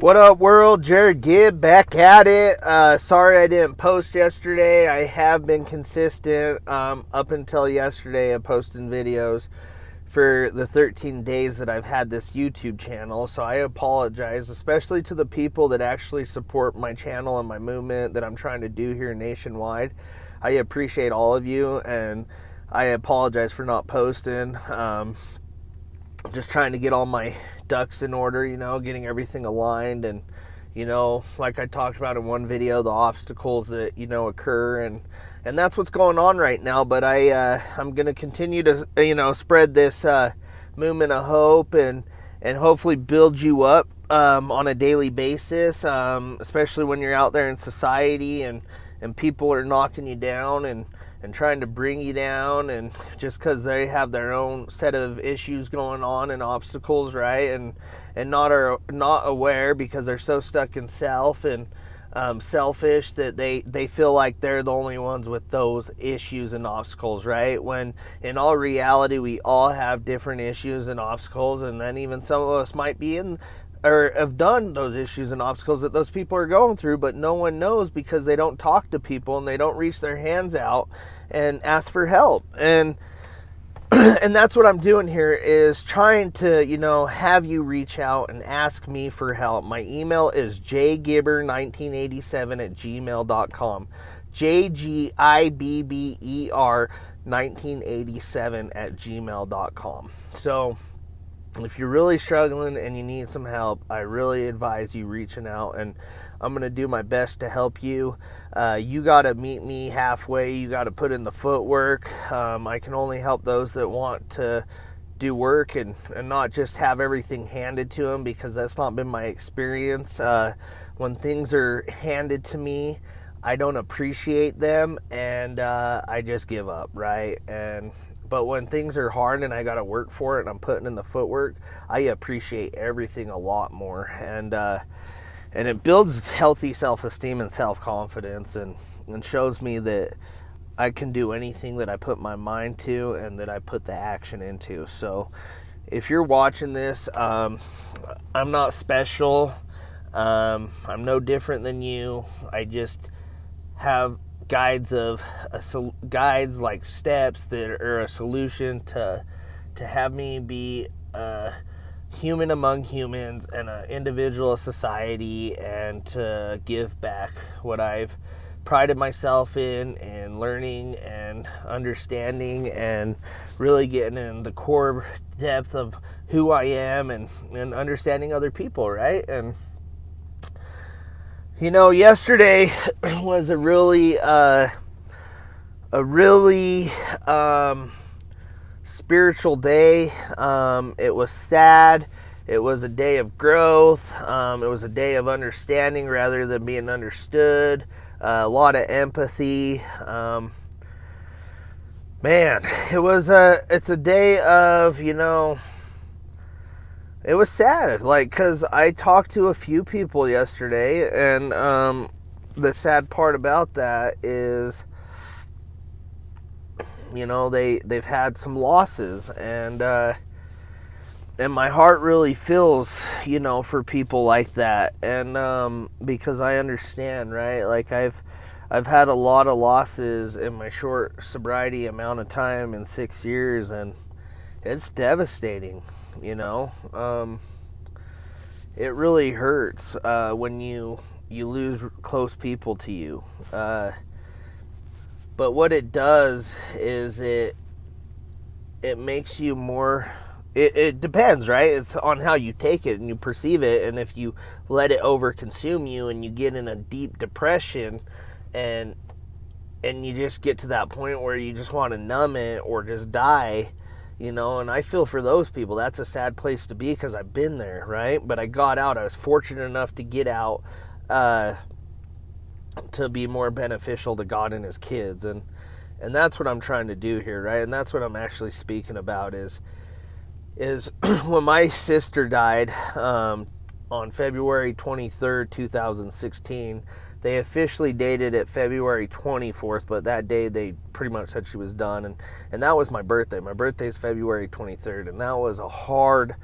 What up, world? Jared Gibb back at it. Sorry I didn't post yesterday. I have been consistent up until yesterday of posting videos for the 13 days that I've had this YouTube channel. So I apologize, especially to the people that actually support my channel and my movement that I'm trying to do here nationwide. I appreciate all of you, and I apologize for not posting. Just trying to get all my ducks in order, getting everything aligned, and like I talked about in one video, the obstacles that occur, and that's what's going on right now. But I'm gonna continue to spread this movement of hope and hopefully build you up on a daily basis, especially when you're out there in society and people are knocking you down and trying to bring you down, and just because they have their own set of issues going on and obstacles, right? And not aware because they're so stuck in self and selfish that they feel like they're the only ones with those issues and obstacles, right? When in all reality, we all have different issues and obstacles, and then even some of us might be in or have done those issues and obstacles that those people are going through, but no one knows because they don't talk to people and they don't reach their hands out and ask for help. And and that's what I'm doing here, is trying to, have you reach out and ask me for help. My email is jgibber1987@gmail.com. JGIBBER1987@gmail.com. So if you're really struggling and you need some help, I really advise you reaching out, and I'm going to do my best to help you. You got to meet me halfway. You got to put in the footwork. I can only help those that want to do work and not just have everything handed to them, because that's not been my experience. When things are handed to me, I don't appreciate them, and I just give up, right? But when things are hard and I got to work for it and I'm putting in the footwork, I appreciate everything a lot more. And it builds healthy self-esteem and self-confidence, and shows me that I can do anything that I put my mind to and that I put the action into. So if you're watching this, I'm not special. I'm no different than you. I just have guides like steps that are a solution to have me be a human among humans and an individual of society, and to give back what I've prided myself in and learning and understanding, and really getting in the core depth of who I am and understanding other people, right? And yesterday was a really spiritual day. It was sad. It was a day of growth. It was a day of understanding rather than being understood. A lot of empathy. Man, it's a day of, it was sad, because I talked to a few people yesterday, and the sad part about that is, they've had some losses, and my heart really feels, for people like that, and because I understand, right? Like I've had a lot of losses in my short sobriety amount of time in 6 years, and it's devastating. It really hurts when you lose close people to you. But what it does is it makes you more. It depends, right? It's on how you take it and you perceive it, and if you let it overconsume you and you get in a deep depression, and you just get to that point where you just want to numb it or just die. And I feel for those people. That's a sad place to be, because I've been there, right? But I got out. I was fortunate enough to get out to be more beneficial to God and His kids. And that's what I'm trying to do here, right? And that's what I'm actually speaking about is when my sister died on February 23rd, 2016, they officially dated it February 24th, but that day they pretty much said she was done. And that was my birthday. My birthday is February 23rd, and that was a hard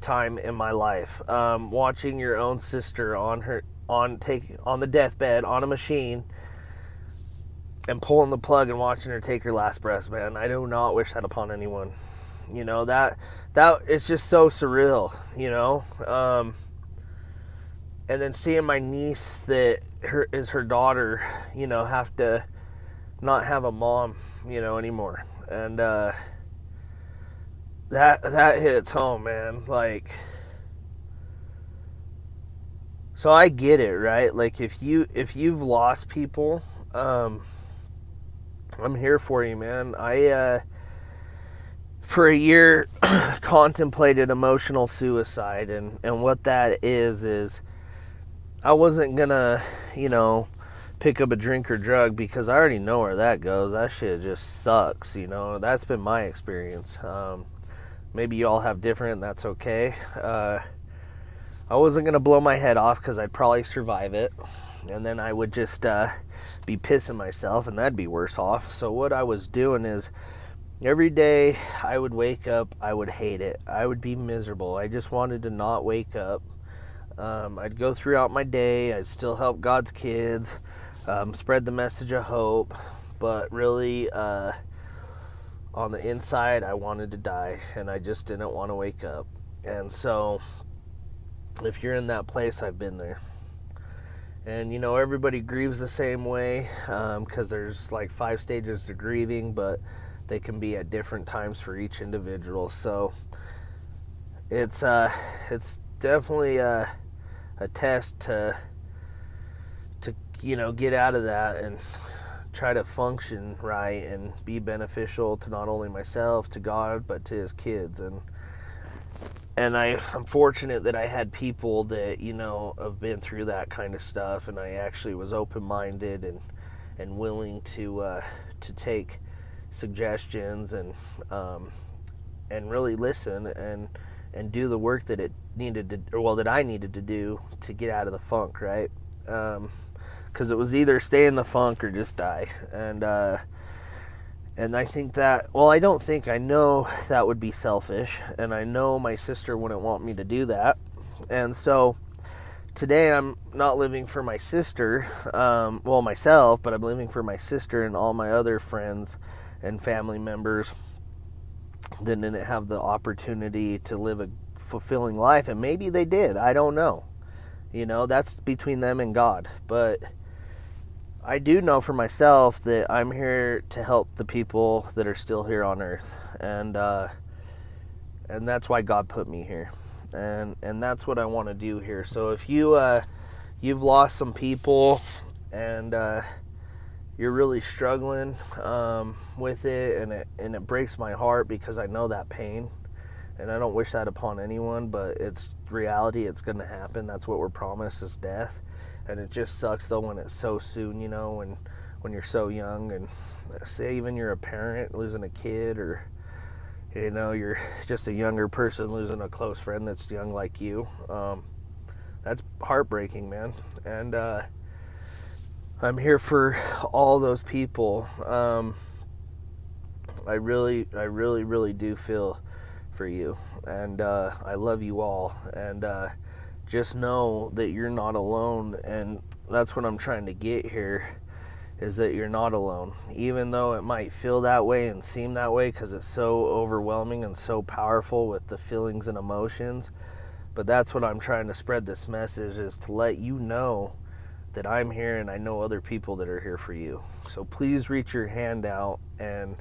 time in my life. Watching your own sister on the deathbed on a machine and pulling the plug and watching her take her last breath, man. I do not wish that upon anyone. You know, that it's just so surreal, you know. And then seeing my niece that is her daughter, you know, have to not have a mom, you know, anymore. And that hits home, man. Like, so I get it, right? Like, if you've lost people, I'm here for you, man. I for a year contemplated emotional suicide, and what that is I wasn't gonna, you know, pick up a drink or drug, because I already know where that goes. That shit just sucks, you know. That's been my experience. Maybe you all have different, and that's okay. I wasn't gonna blow my head off, because I'd probably survive it, and then I would just be pissing myself, and that'd be worse off. So what I was doing is, every day I would wake up, I would hate it. I would be miserable. I just wanted to not wake up. I'd go throughout my day. I'd still help God's kids, spread the message of hope, but really, on the inside, I wanted to die, and I just didn't want to wake up. And so, if you're in that place, I've been there. And, you know, everybody grieves the same way, because there's like 5 stages to grieving, but they can be at different times for each individual. So, it's definitely a test to you know, get out of that and try to function right and be beneficial to not only myself, to God, but to his kids. And I'm fortunate that I had people that, you know, have been through that kind of stuff, and I actually was open-minded and willing to take suggestions and really listen and do the work that I needed to do to get out of the funk, right? Because it was either stay in the funk or just die. And I think that, well, I know that would be selfish, and I know my sister wouldn't want me to do that. And so today I'm not living for my sister, myself, but I'm living for my sister and all my other friends and family members that didn't have the opportunity to live a fulfilling life. And maybe they did, I don't know. You know, that's between them and God. But I do know for myself that I'm here to help the people that are still here on earth. And that's why God put me here. And that's what I want to do here. So if you've lost some people, and you're really struggling with it, and it breaks my heart, because I know that pain, and I don't wish that upon anyone, but it's reality. It's going to happen. That's what we're promised, is death. And it just sucks, though, when it's so soon, you know, when you're so young. And say even you're a parent losing a kid, or, you know, you're just a younger person losing a close friend that's young like you. That's heartbreaking, man. And I'm here for all those people. I really do feel for you, and I love you all, and just know that you're not alone. And that's what I'm trying to get here, is that you're not alone, even though it might feel that way and seem that way, because it's so overwhelming and so powerful with the feelings and emotions. But that's what I'm trying to spread this message, is to let you know that I'm here, and I know other people that are here for you. So please reach your hand out and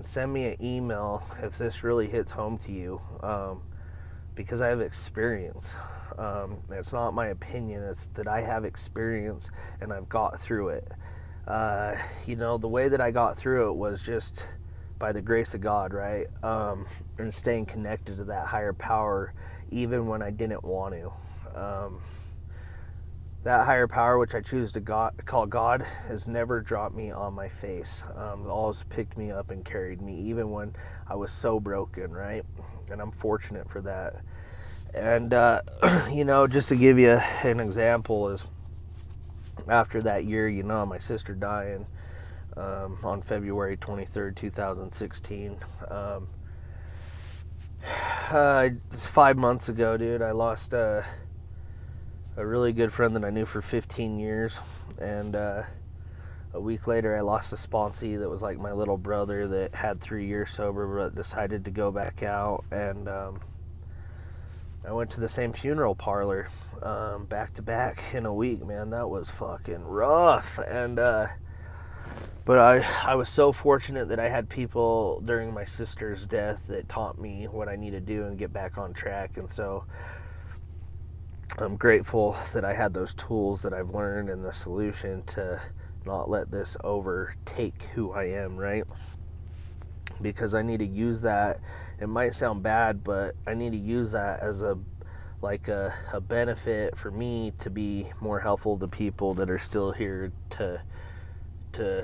send me an email if this really hits home to you, because I have experience. It's not my opinion, it's that I have experience, and I've got through it. You know, the way that I got through it was just by the grace of God, right? And staying connected to that higher power, even when I didn't want to. That higher power, which I choose to call God, has never dropped me on my face. Always picked me up and carried me, even when I was so broken, right? And I'm fortunate for that. And, you know, just to give you an example, is after that year, my sister dying on February 23rd, 2016. 5 months ago, dude, I lost a really good friend that I knew for 15 years. And a week later, I lost a sponsee that was like my little brother that had 3 years sober but decided to go back out. And I went to the same funeral parlor back to back in a week, man. That was fucking rough. And but I was so fortunate that I had people during my sister's death that taught me what I need to do and get back on track. And so I'm grateful that I had those tools that I've learned and the solution to not let this overtake who I am, right? Because I need to use that. It might sound bad, but I need to use that as a benefit for me to be more helpful to people that are still here, to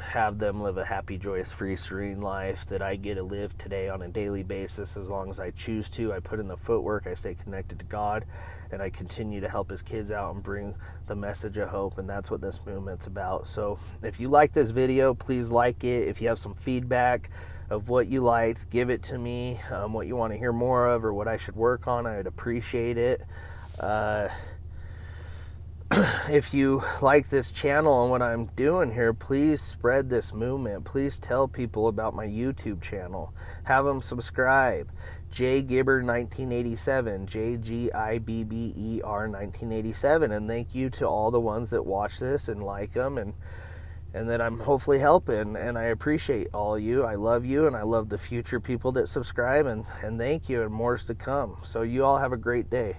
have them live a happy, joyous, free, serene life that I get to live today on a daily basis as long as I choose to. I put in the footwork, I stay connected to God, and I continue to help his kids out and bring the message of hope, and that's what this movement's about. So if you like this video, please like it. If you have some feedback of what you liked, give it to me. What you want to hear more of or what I should work on, I would appreciate it. If you like this channel and what I'm doing here, please spread this movement. Please tell people about my YouTube channel. Have them subscribe. J Gibber 1987, JGIBBER 1987, and thank you to all the ones that watch this and like them, and that I'm hopefully helping, and I appreciate all of you. I love you, and I love the future people that subscribe, and thank you, and more's to come. So you all have a great day.